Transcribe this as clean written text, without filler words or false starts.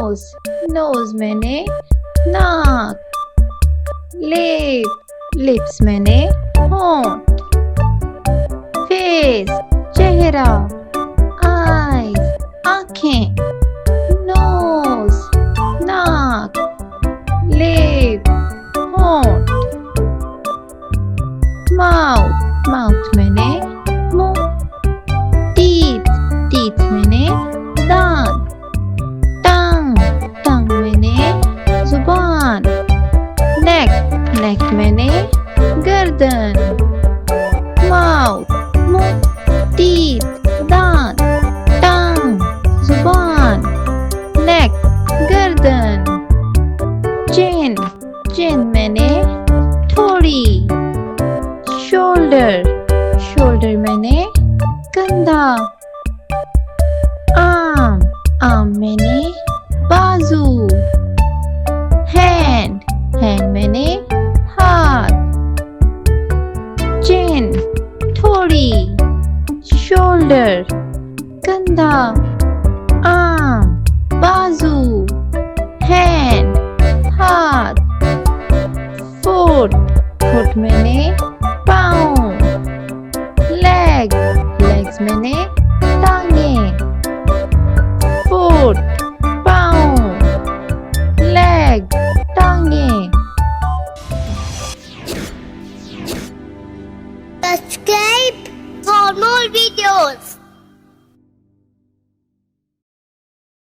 Knows, knows मैंने नाक। Lip, lips मैंने होंठ। फेस, चेहरा। आईज, आँखें। नोज, नाक। लिप, होंठ। माउथ, माउथ मैंने मुंह। टीथ, टीथ मैंने दांत। टंग, टंग मैंने जुबान। नेक, नेक मैंने गर्दन। माउथ, मुंह। टीथ, दांत। टंग, जुबान। नेक, गर्दन। चिन, चिन मैंने थोड़ी। शोल्डर, शोल्डर मैंने कंधा। आर्म, आर्म मैंने बाजू। हैंड, हैंड मैंने हाथ। चिन, थोड़ी। शोल्डर, कंधा। आर्म, बाजू। हैंड, हाथ। फुट, फुट मैंने